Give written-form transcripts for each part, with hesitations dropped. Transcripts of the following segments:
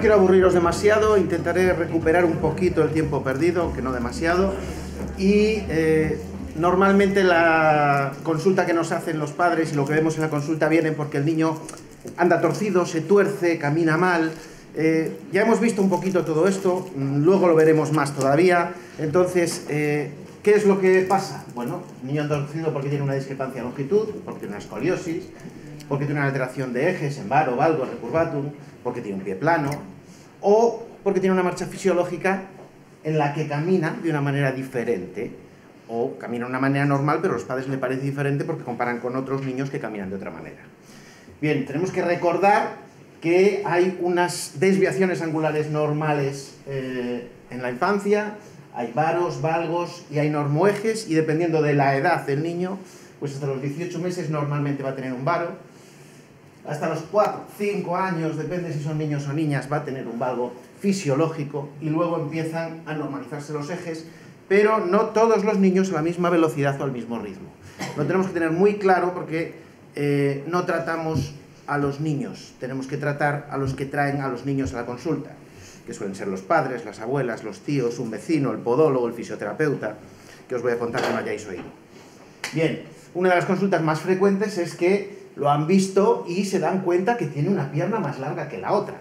quiero aburriros demasiado, intentaré recuperar un poquito el tiempo perdido, aunque no demasiado. Y normalmente la consulta que nos hacen los padres y lo que vemos en la consulta vienen porque el niño anda torcido, se tuerce, camina mal. Ya hemos visto un poquito todo esto, luego lo veremos más todavía. Entonces, ¿qué es lo que pasa? Bueno, el niño anda torcido porque tiene una discrepancia de longitud, porque tiene una escoliosis, porque tiene una alteración de ejes, en varo, valgo, recurvatum, porque tiene un pie plano, o porque tiene una marcha fisiológica en la que camina de una manera diferente, o camina de una manera normal, pero a los padres le parece diferente porque comparan con otros niños que caminan de otra manera. Bien, tenemos que recordar que hay unas desviaciones angulares normales en la infancia, hay varos, valgos y hay normoejes, y dependiendo de la edad del niño, pues hasta los 18 meses normalmente va a tener un varo. Hasta los 4, 5 años, depende si son niños o niñas, va a tener un valgo fisiológico y luego empiezan a normalizarse los ejes, pero no todos los niños a la misma velocidad o al mismo ritmo. Lo tenemos que tener muy claro porque no tratamos a los niños, tenemos que tratar a los que traen a los niños a la consulta, que suelen ser los padres, las abuelas, los tíos, un vecino, el podólogo, el fisioterapeuta, que os voy a contar que no hayáis oído. Bien, una de las consultas más frecuentes es que lo han visto y se dan cuenta que tiene una pierna más larga que la otra.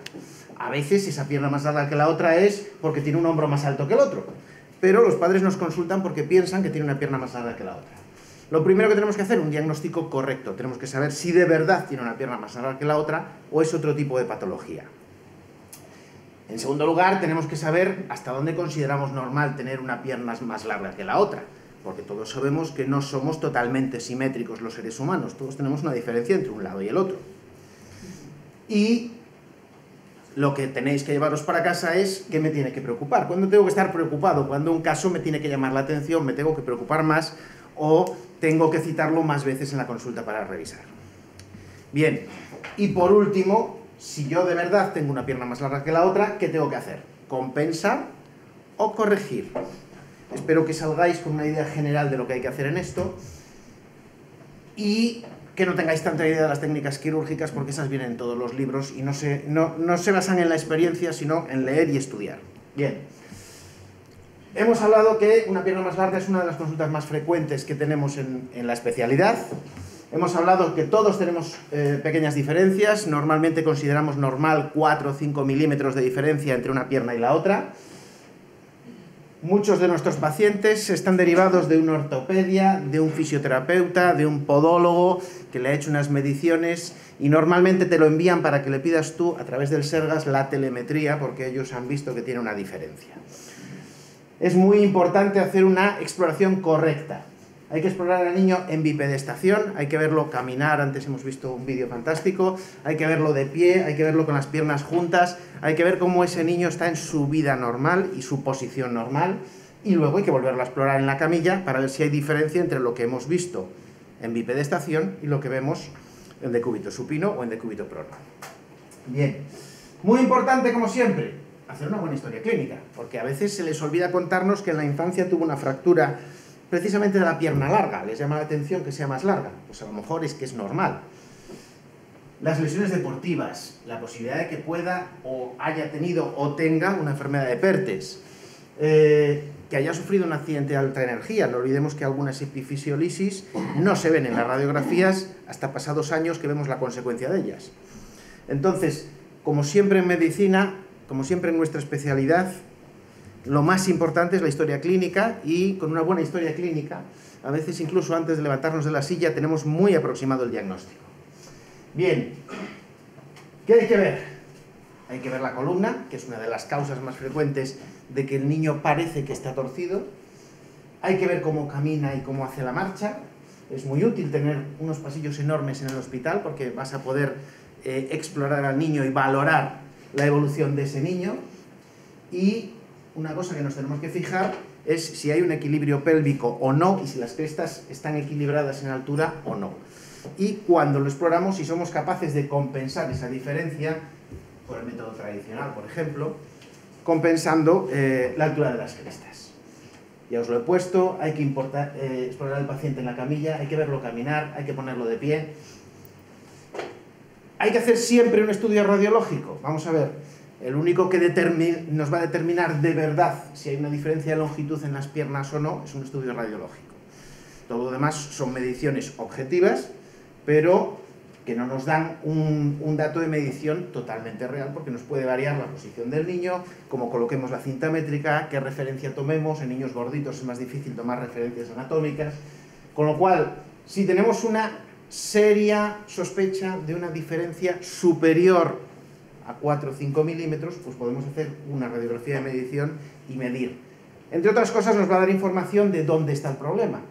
A veces esa pierna más larga que la otra es porque tiene un hombro más alto que el otro, pero los padres nos consultan porque piensan que tiene una pierna más larga que la otra. Lo primero que tenemos que hacer es un diagnóstico correcto. Tenemos que saber si de verdad tiene una pierna más larga que la otra o es otro tipo de patología. En segundo lugar, tenemos que saber hasta dónde consideramos normal tener una pierna más larga que la otra, porque todos sabemos que no somos totalmente simétricos los seres humanos, todos tenemos una diferencia entre un lado y el otro. Y lo que tenéis que llevaros para casa es qué me tiene que preocupar, cuándo tengo que estar preocupado, cuándo un caso me tiene que llamar la atención, me tengo que preocupar más o tengo que citarlo más veces en la consulta para revisar. Bien, y por último, si yo de verdad tengo una pierna más larga que la otra, ¿qué tengo que hacer? ¿Compensar o corregir? Espero que salgáis con una idea general de lo que hay que hacer en esto y que no tengáis tanta idea de las técnicas quirúrgicas porque esas vienen en todos los libros y no se basan en la experiencia sino en leer y estudiar. Bien, hemos hablado que una pierna más larga es una de las consultas más frecuentes que tenemos en la especialidad. Hemos hablado que todos tenemos pequeñas diferencias, normalmente consideramos normal 4 o 5 milímetros de diferencia entre una pierna y la otra. Muchos de nuestros pacientes están derivados de una ortopedia, de un fisioterapeuta, de un podólogo que le ha hecho unas mediciones y normalmente te lo envían para que le pidas tú a través del Sergas la telemetría porque ellos han visto que tiene una diferencia. Es muy importante hacer una exploración correcta. Hay que explorar al niño en bipedestación, hay que verlo caminar, antes hemos visto un vídeo fantástico, hay que verlo de pie, hay que verlo con las piernas juntas, hay que ver cómo ese niño está en su vida normal y su posición normal, y luego hay que volverlo a explorar en la camilla para ver si hay diferencia entre lo que hemos visto en bipedestación y lo que vemos en decúbito supino o en decúbito prono. Bien, muy importante como siempre, hacer una buena historia clínica, porque a veces se les olvida contarnos que en la infancia tuvo una fractura precisamente de la pierna larga, les llama la atención que sea más larga, pues a lo mejor es que es normal. Las lesiones deportivas, la posibilidad de que pueda o haya tenido o tenga una enfermedad de Pertes, que haya sufrido un accidente de alta energía, no olvidemos que algunas epifisiolisis no se ven en las radiografías hasta pasados años que vemos la consecuencia de ellas. Entonces, como siempre en medicina, como siempre en nuestra especialidad, lo más importante es la historia clínica y con una buena historia clínica, a veces incluso antes de levantarnos de la silla, tenemos muy aproximado el diagnóstico. Bien, ¿qué hay que ver? Hay que ver la columna, que es una de las causas más frecuentes de que el niño parece que está torcido. Hay que ver cómo camina y cómo hace la marcha. Es muy útil tener unos pasillos enormes en el hospital porque vas a poder explorar al niño y valorar la evolución de ese niño. Y una cosa que nos tenemos que fijar es si hay un equilibrio pélvico o no y si las crestas están equilibradas en altura o no. Y cuando lo exploramos, si somos capaces de compensar esa diferencia, por el método tradicional, por ejemplo, compensando la altura de las crestas. Ya os lo he puesto, hay que explorar al paciente en la camilla, hay que verlo caminar, hay que ponerlo de pie. Hay que hacer siempre un estudio radiológico. Vamos a ver, El único que nos va a determinar de verdad si hay una diferencia de longitud en las piernas o no es un estudio radiológico. Todo lo demás son mediciones objetivas, pero que no nos dan un dato de medición totalmente real, porque nos puede variar la posición del niño, cómo coloquemos la cinta métrica, qué referencia tomemos. En niños gorditos es más difícil tomar referencias anatómicas, con lo cual, si tenemos una seria sospecha de una diferencia superior a 4 o 5 milímetros, pues podemos hacer una radiografía de medición y medir. Entre otras cosas, nos va a dar información de dónde está el problema,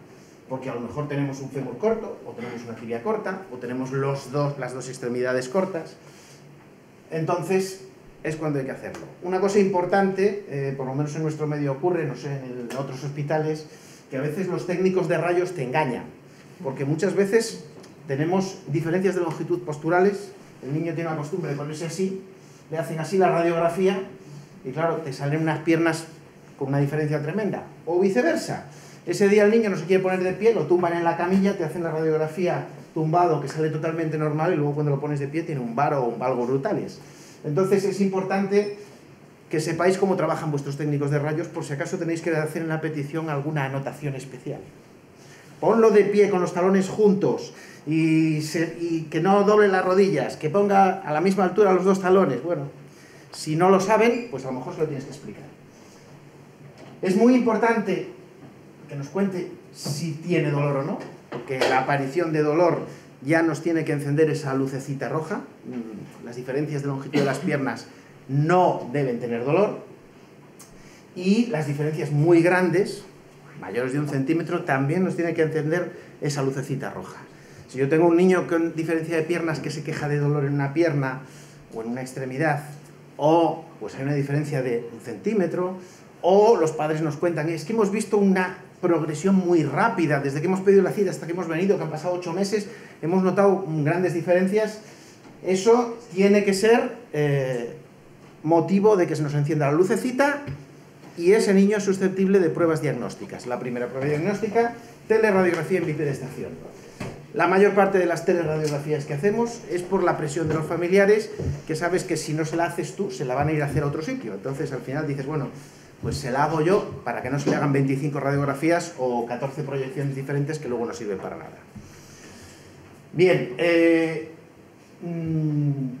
porque a lo mejor tenemos un fémur corto, o tenemos una tibia corta, o tenemos las dos extremidades cortas. Entonces, es cuando hay que hacerlo. Una cosa importante, por lo menos en nuestro medio ocurre, no sé, en otros hospitales, que a veces los técnicos de rayos te engañan, porque muchas veces tenemos diferencias de longitud posturales. El niño tiene una costumbre de ponerse así, le hacen así la radiografía y claro, te salen unas piernas con una diferencia tremenda. O viceversa, ese día el niño no se quiere poner de pie, lo tumban en la camilla, te hacen la radiografía tumbado, que sale totalmente normal, y luego cuando lo pones de pie tiene un varo o un valgo brutales. Entonces es importante que sepáis cómo trabajan vuestros técnicos de rayos, por si acaso tenéis que hacer en la petición alguna anotación especial. Ponlo de pie con los talones juntos y que no doble las rodillas, que ponga a la misma altura los dos talones. Bueno, si no lo saben, pues a lo mejor se lo tienes que explicar. Es muy importante que nos cuente si tiene dolor o no, porque la aparición de dolor ya nos tiene que encender esa lucecita roja. Las diferencias de longitud de las piernas no deben tener dolor, y las diferencias muy grandes, mayores de 1 centímetro, también nos tiene que encender esa lucecita roja. Si yo tengo un niño con diferencia de piernas que se queja de dolor en una pierna o en una extremidad, o pues hay una diferencia de 1 centímetro, o los padres nos cuentan, es que hemos visto una progresión muy rápida, desde que hemos pedido la cita hasta que hemos venido, que han pasado 8 meses, hemos notado grandes diferencias, eso tiene que ser motivo de que se nos encienda la lucecita, y ese niño es susceptible de pruebas diagnósticas. La primera prueba diagnóstica, teleradiografía en bipedestación. La mayor parte de las teleradiografías que hacemos es por la presión de los familiares, que sabes que si no se la haces tú, se la van a ir a hacer a otro sitio. Entonces al final dices, bueno, pues se la hago yo para que no se le hagan 25 radiografías o 14 proyecciones diferentes que luego no sirven para nada. Bien,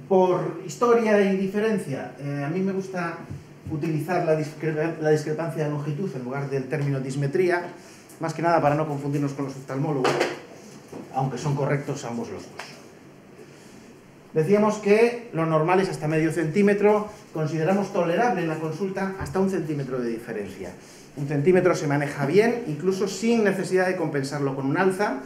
por historia y diferencia, a mí me gusta utilizar la discrepancia de longitud en lugar del término dismetría, más que nada para no confundirnos con los oftalmólogos, aunque son correctos ambos los dos. Decíamos que lo normal es hasta medio centímetro, consideramos tolerable en la consulta hasta 1 centímetro de diferencia. 1 centímetro se maneja bien, incluso sin necesidad de compensarlo con un alza.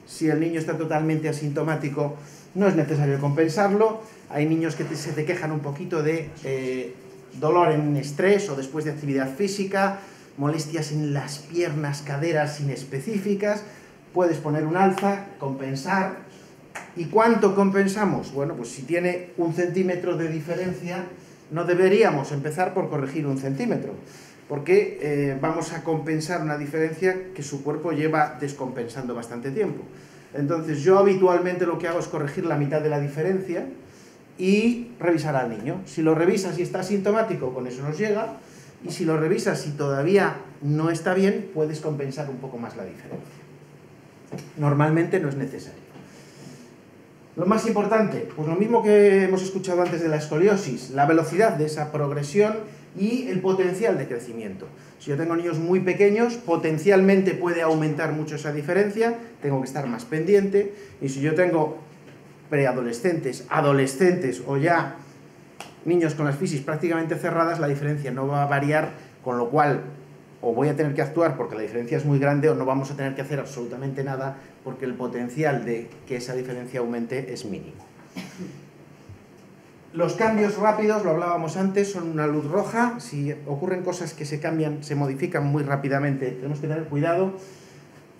Si el niño está totalmente asintomático, no es necesario compensarlo. Hay niños que se te quejan un poquito de dolor en estrés o después de actividad física, molestias en las piernas, caderas inespecíficas. Puedes poner un alza, compensar. ¿Y cuánto compensamos? Bueno, pues si tiene 1 centímetro de diferencia, no deberíamos empezar por corregir 1 centímetro, porque vamos a compensar una diferencia que su cuerpo lleva descompensando bastante tiempo. Entonces yo habitualmente lo que hago es corregir la mitad de la diferencia y revisar al niño. Si lo revisas y está asintomático, con eso nos llega, y si lo revisas y todavía no está bien, puedes compensar un poco más la diferencia. Normalmente no es necesario. Lo más importante, pues lo mismo que hemos escuchado antes de la escoliosis, la velocidad de esa progresión y el potencial de crecimiento. Si yo tengo niños muy pequeños, potencialmente puede aumentar mucho esa diferencia, tengo que estar más pendiente, y si yo tengo preadolescentes, adolescentes o ya niños con las fisis prácticamente cerradas, la diferencia no va a variar, con lo cual o voy a tener que actuar porque la diferencia es muy grande, o no vamos a tener que hacer absolutamente nada porque el potencial de que esa diferencia aumente es mínimo. Los cambios rápidos, lo hablábamos antes, son una luz roja. Si ocurren cosas que se cambian, se modifican muy rápidamente, tenemos que tener cuidado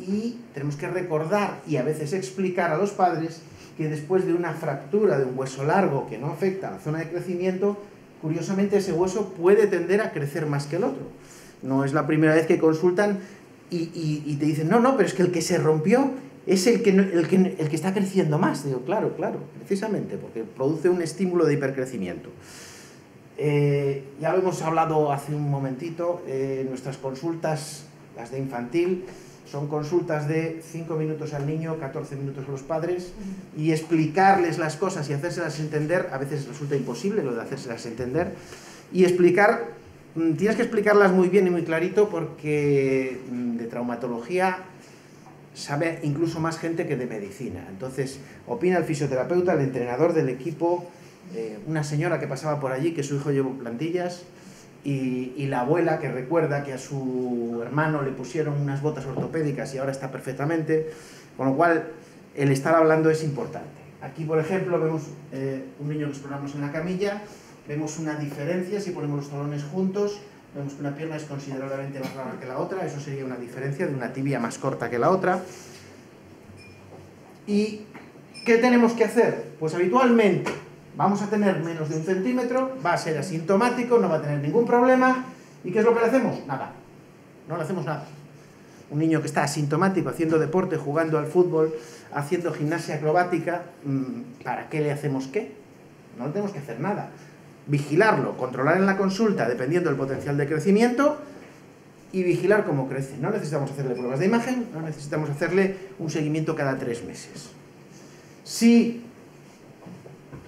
y tenemos que recordar y a veces explicar a los padres que después de una fractura de un hueso largo que no afecta a la zona de crecimiento, curiosamente ese hueso puede tender a crecer más que el otro. No es la primera vez que consultan y te dicen, no, pero es que el que se rompió es el que está creciendo más. Digo, claro, precisamente, porque produce un estímulo de hipercrecimiento. Ya lo hemos hablado hace un momentito, nuestras consultas, las de infantil, son consultas de 5 minutos al niño, 14 minutos a los padres, y explicarles las cosas y hacérselas entender, a veces resulta imposible lo de hacérselas entender, y explicar, tienes que explicarlas muy bien y muy clarito, porque de traumatología sabe incluso más gente que de medicina. Entonces, opina el fisioterapeuta, el entrenador del equipo, una señora que pasaba por allí, que su hijo llevó plantillas, y la abuela que recuerda que a su hermano le pusieron unas botas ortopédicas y ahora está perfectamente, con lo cual el estar hablando es importante. Aquí, por ejemplo, vemos un niño que exploramos en la camilla, vemos una diferencia si ponemos los talones juntos, vemos que una pierna es considerablemente más larga que la otra, eso sería una diferencia de una tibia más corta que la otra. ¿Y qué tenemos que hacer? Pues habitualmente vamos a tener menos de 1 centímetro, va a ser asintomático, no va a tener ningún problema. ¿Y qué es lo que le hacemos? Nada. No le hacemos nada. Un niño que está asintomático, haciendo deporte, jugando al fútbol, haciendo gimnasia acrobática, ¿para qué le hacemos qué? No le tenemos que hacer nada. Vigilarlo, controlar en la consulta, dependiendo del potencial de crecimiento, y vigilar cómo crece. No necesitamos hacerle pruebas de imagen, no necesitamos hacerle un seguimiento cada 3 meses. Si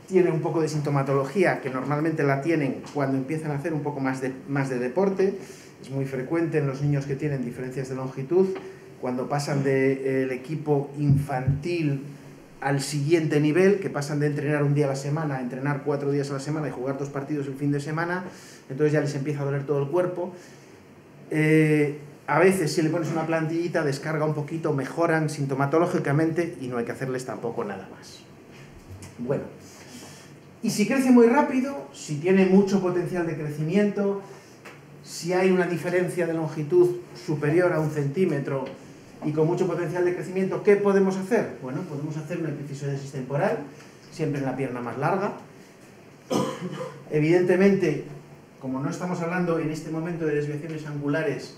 tiene un poco de sintomatología, que normalmente la tienen cuando empiezan a hacer un poco más de deporte, es muy frecuente en los niños que tienen diferencias de longitud, cuando pasan del equipo infantil al siguiente nivel, que pasan de entrenar un día a la semana a entrenar 4 días a la semana y jugar 2 partidos el fin de semana, entonces ya les empieza a doler todo el cuerpo. A veces si le pones una plantillita descarga un poquito, mejoran sintomatológicamente y no hay que hacerles tampoco nada más. Bueno, y si crece muy rápido, si tiene mucho potencial de crecimiento, si hay una diferencia de longitud superior a 1 centímetro y con mucho potencial de crecimiento, ¿qué podemos hacer? Bueno, podemos hacer una epifisiodesis temporal, siempre en la pierna más larga. Evidentemente, como no estamos hablando en este momento de desviaciones angulares,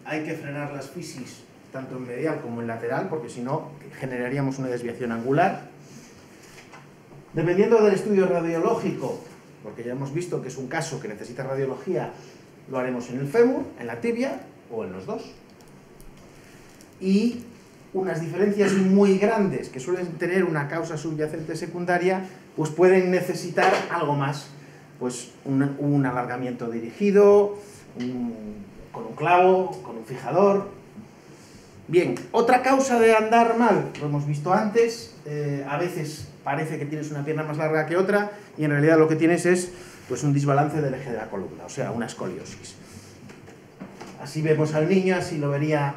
hay que frenar las fisis tanto en medial como en lateral, porque si no generaríamos una desviación angular. Dependiendo del estudio radiológico, porque ya hemos visto que es un caso que necesita radiología, lo haremos en el fémur, en la tibia o en los dos. Y unas diferencias muy grandes que suelen tener una causa subyacente secundaria, pues pueden necesitar algo más, pues un alargamiento dirigido, con un clavo, con un fijador. Bien, otra causa de andar mal, lo hemos visto antes, a veces parece que tienes una pierna más larga que otra y en realidad lo que tienes es pues un desbalance del eje de la columna, o sea, una escoliosis. Así vemos al niño, así lo vería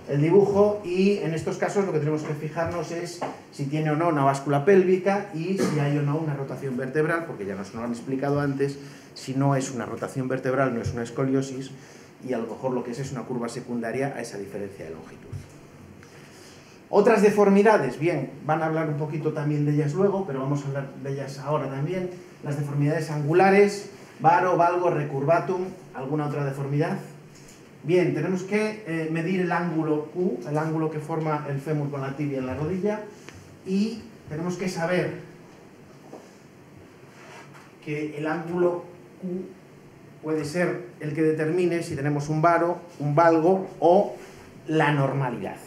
el dibujo, y en estos casos lo que tenemos que fijarnos es si tiene o no una báscula pélvica y si hay o no una rotación vertebral, porque ya nos lo han explicado antes, si no es una rotación vertebral no es una escoliosis, y a lo mejor lo que es una curva secundaria a esa diferencia de longitud. Otras deformidades, bien, van a hablar un poquito también de ellas luego, pero vamos a hablar de ellas ahora también. Las deformidades angulares, varo, valgo, recurvatum, ¿alguna otra deformidad? Bien, tenemos que medir el ángulo Q, el ángulo que forma el fémur con la tibia en la rodilla, y tenemos que saber que el ángulo Q puede ser el que determine si tenemos un varo, un valgo o la normalidad.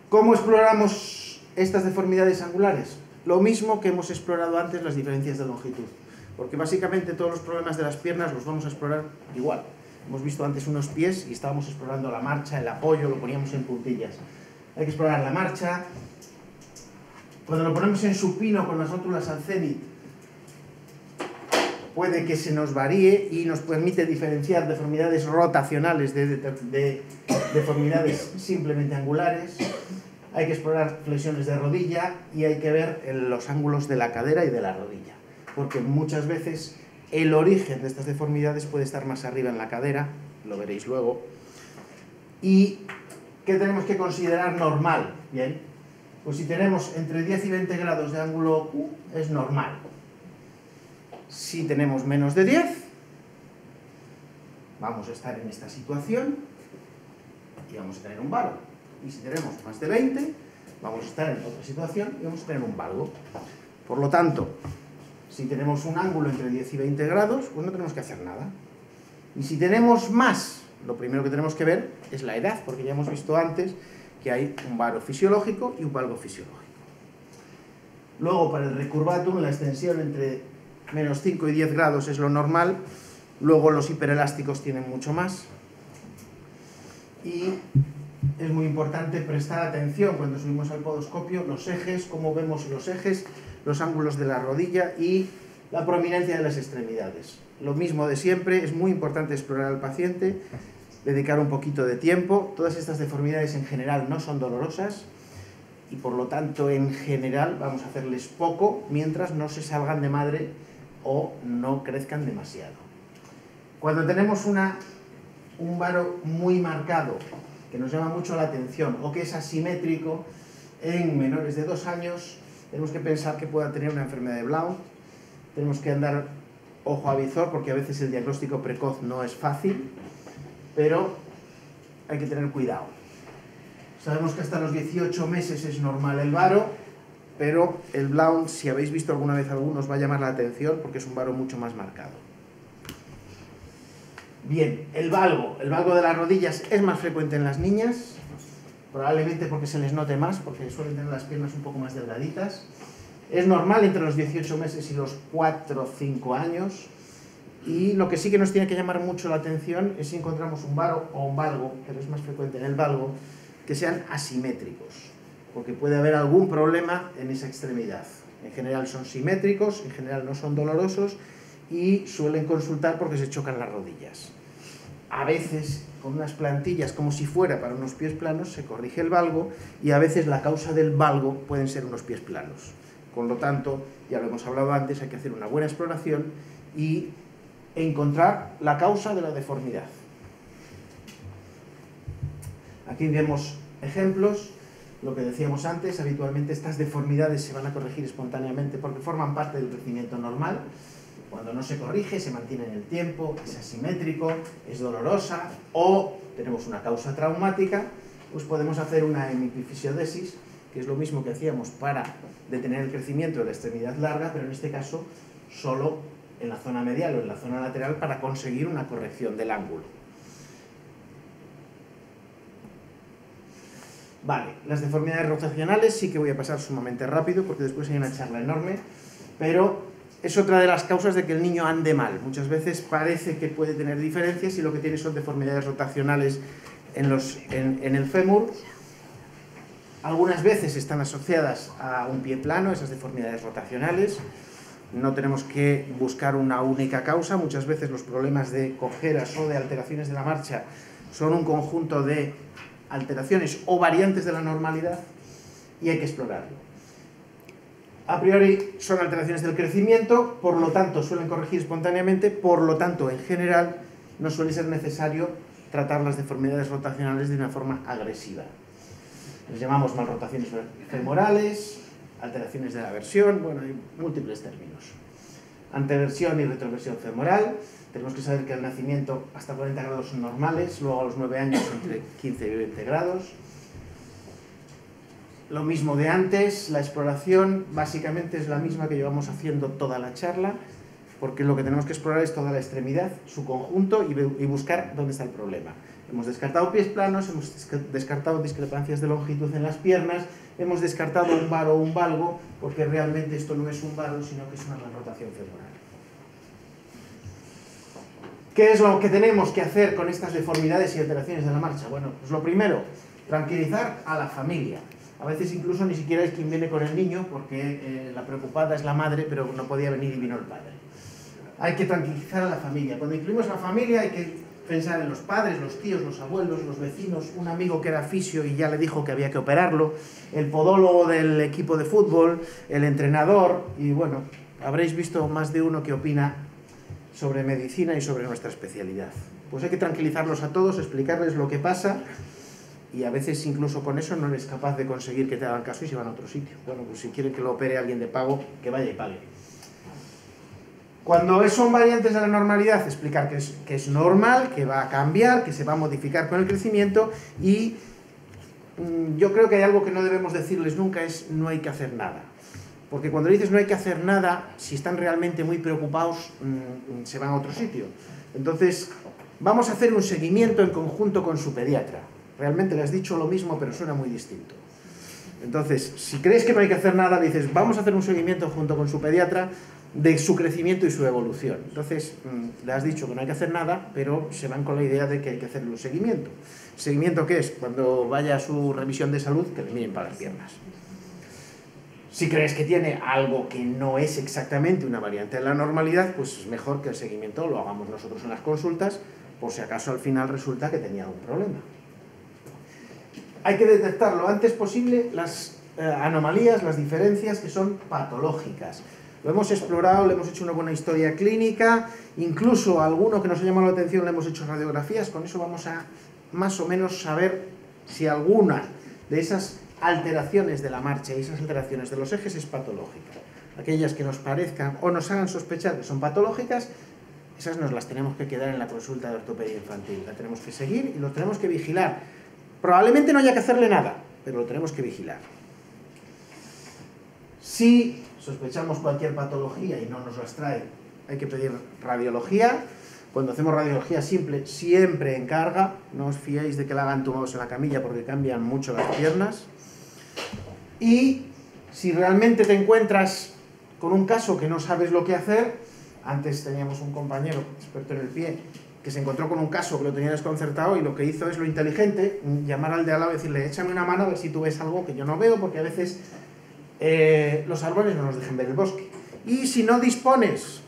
¿Cómo exploramos estas deformidades angulares? Lo mismo que hemos explorado antes las diferencias de longitud, porque básicamente todos los problemas de las piernas los vamos a explorar igual. Hemos visto antes unos pies y estábamos explorando la marcha, el apoyo, lo poníamos en puntillas. Hay que explorar la marcha. Cuando lo ponemos en supino con las rótulas al cenit, puede que se nos varíe y nos permite diferenciar deformidades rotacionales de deformidades simplemente angulares. Hay que explorar flexiones de rodilla y hay que ver los ángulos de la cadera y de la rodilla, porque muchas veces el origen de estas deformidades puede estar más arriba en la cadera, lo veréis luego. ¿Y qué tenemos que considerar normal? Bien, pues si tenemos entre 10 y 20 grados de ángulo Q, es normal. Si tenemos menos de 10, vamos a estar en esta situación y vamos a tener un varo. Y si tenemos más de 20, vamos a estar en otra situación y vamos a tener un valgo. Por lo tanto, si tenemos un ángulo entre 10 y 20 grados, pues no tenemos que hacer nada. Y si tenemos más, lo primero que tenemos que ver es la edad, porque ya hemos visto antes que hay un varo fisiológico y un valgo fisiológico. Luego, para el recurvatum, la extensión entre menos 5 y 10 grados es lo normal. Luego los hiperelásticos tienen mucho más. Y es muy importante prestar atención cuando subimos al podoscopio, los ejes, cómo vemos los ejes, los ángulos de la rodilla y la prominencia de las extremidades. Lo mismo de siempre, es muy importante explorar al paciente, dedicar un poquito de tiempo. Todas estas deformidades en general no son dolorosas y por lo tanto en general vamos a hacerles poco mientras no se salgan de madre o no crezcan demasiado. Cuando tenemos un varo muy marcado que nos llama mucho la atención o que es asimétrico en menores de 2 años, tenemos que pensar que pueda tener una enfermedad de Blount. Tenemos que andar ojo a visor porque a veces el diagnóstico precoz no es fácil, pero hay que tener cuidado. Sabemos que hasta los 18 meses es normal el varo, pero el Blount, si habéis visto alguna vez algunos, va a llamar la atención porque es un varo mucho más marcado. Bien, el valgo de las rodillas es más frecuente en las niñas, probablemente porque se les note más, porque suelen tener las piernas un poco más delgaditas. Es normal entre los 18 meses y los 4 o 5 años. Y lo que sí que nos tiene que llamar mucho la atención es si encontramos un varo o un valgo, pero es más frecuente en el valgo, que sean asimétricos, porque puede haber algún problema en esa extremidad. En general son simétricos, en general no son dolorosos y suelen consultar porque se chocan las rodillas. A veces, con unas plantillas como si fuera para unos pies planos, se corrige el valgo y a veces la causa del valgo pueden ser unos pies planos. Con lo tanto, ya lo hemos hablado antes, hay que hacer una buena exploración y encontrar la causa de la deformidad. Aquí vemos ejemplos, lo que decíamos antes, habitualmente estas deformidades se van a corregir espontáneamente porque forman parte del crecimiento normal. Cuando no se corrige, se mantiene en el tiempo, es asimétrico, es dolorosa o tenemos una causa traumática, pues podemos hacer una hemipifisiodesis, que es lo mismo que hacíamos para detener el crecimiento de la extremidad larga, pero en este caso solo en la zona medial o en la zona lateral para conseguir una corrección del ángulo. Vale, las deformidades rotacionales sí que voy a pasar sumamente rápido porque después hay una charla enorme, pero es otra de las causas de que el niño ande mal. Muchas veces parece que puede tener diferencias y lo que tiene son deformidades rotacionales en el fémur. Algunas veces están asociadas a un pie plano, esas deformidades rotacionales. No tenemos que buscar una única causa. Muchas veces los problemas de cojeras o de alteraciones de la marcha son un conjunto de alteraciones o variantes de la normalidad y hay que explorarlo. A priori son alteraciones del crecimiento, por lo tanto suelen corregir espontáneamente, por lo tanto en general no suele ser necesario tratar las deformidades rotacionales de una forma agresiva. Les llamamos malrotaciones femorales, alteraciones de la versión, bueno, hay múltiples términos. Anteversión y retroversión femoral. Tenemos que saber que al nacimiento hasta 40 grados son normales, luego a los 9 años entre 15 y 20 grados. Lo mismo de antes, la exploración básicamente es la misma que llevamos haciendo toda la charla, porque lo que tenemos que explorar es toda la extremidad, su conjunto y buscar dónde está el problema. Hemos descartado pies planos, hemos descartado discrepancias de longitud en las piernas, hemos descartado un varo o un valgo, porque realmente esto no es un varo, sino que es una malrotación femoral. ¿Qué es lo que tenemos que hacer con estas deformidades y alteraciones de la marcha? Bueno, pues lo primero, tranquilizar a la familia. A veces incluso ni siquiera es quien viene con el niño, porque la preocupada es la madre, pero no podía venir y vino el padre. Hay que tranquilizar a la familia. Cuando incluimos a la familia hay que pensar en los padres, los tíos, los abuelos, los vecinos, un amigo que era fisio y ya le dijo que había que operarlo, el podólogo del equipo de fútbol, el entrenador, y bueno, habréis visto más de uno que opina sobre medicina y sobre nuestra especialidad. Pues hay que tranquilizarlos a todos, explicarles lo que pasa, y a veces incluso con eso no eres capaz de conseguir que te hagan caso y se van a otro sitio. Bueno, pues si quieren que lo opere alguien de pago, que vaya y pague. Cuando son variantes de la normalidad, explicar que es normal, que va a cambiar, que se va a modificar con el crecimiento, y yo creo que hay algo que no debemos decirles nunca, es no hay que hacer nada. porque cuando dices no hay que hacer nada, si están realmente muy preocupados, se van a otro sitio. Entonces, vamos a hacer un seguimiento en conjunto con su pediatra. Realmente le has dicho lo mismo, pero suena muy distinto. Entonces, si crees que no hay que hacer nada, dices, vamos a hacer un seguimiento junto con su pediatra de su crecimiento y su evolución. Entonces, le has dicho que no hay que hacer nada, pero se van con la idea de que hay que hacerle un seguimiento. ¿Seguimiento qué es? Cuando vaya a su revisión de salud, que le miren para las piernas. Si crees que tiene algo que no es exactamente una variante de la normalidad, pues es mejor que el seguimiento lo hagamos nosotros en las consultas, por si acaso al final resulta que tenía algún problema. Hay que detectar lo antes posible las anomalías, las diferencias que son patológicas. Lo hemos explorado, le hemos hecho una buena historia clínica, incluso a alguno que nos ha llamado la atención le hemos hecho radiografías, con eso vamos a más o menos saber si alguna de esas alteraciones de la marcha y esas alteraciones de los ejes es patológica. Aquellas que nos parezcan o nos hagan sospechar que son patológicas, esas nos las tenemos que quedar en la consulta de ortopedia infantil. La tenemos que seguir y lo tenemos que vigilar. Probablemente no haya que hacerle nada, pero lo tenemos que vigilar. Si sospechamos cualquier patología y no nos las trae, hay que pedir radiología. Cuando hacemos radiología simple, siempre en carga. No os fiéis de que la hagan tumbados en la camilla porque cambian mucho las piernas. Y si realmente te encuentras con un caso que no sabes lo que hacer, antes teníamos un compañero experto en el pie que se encontró con un caso que lo tenía desconcertado y lo que hizo es lo inteligente, llamar al de al lado y decirle, échame una mano a ver si tú ves algo que yo no veo, porque a veces los árboles no nos dejan ver el bosque. Y si no dispones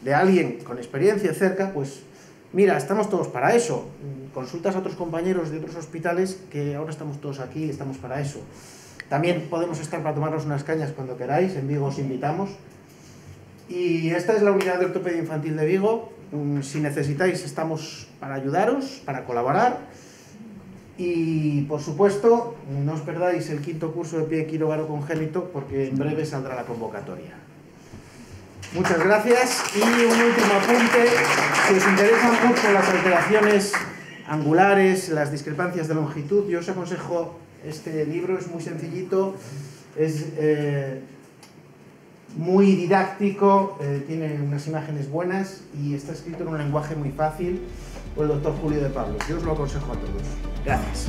de alguien con experiencia cerca, pues mira, estamos todos para eso. Consultas a otros compañeros de otros hospitales que ahora estamos todos aquí y estamos para eso. También podemos estar para tomarnos unas cañas cuando queráis, en Vigo os invitamos. Y esta es la unidad de ortopedia infantil de Vigo. Si necesitáis, estamos para ayudaros, para colaborar. Y, por supuesto, no os perdáis el 5º curso de pie quiróvaro congénito, porque en breve saldrá la convocatoria. Muchas gracias. Y un último apunte. Si os interesan mucho las alteraciones angulares, las discrepancias de longitud, yo os aconsejo este libro. Es muy sencillito, es muy didáctico, tiene unas imágenes buenas y está escrito en un lenguaje muy fácil por el doctor Julio de Pablo. Yo os lo aconsejo a todos. Gracias.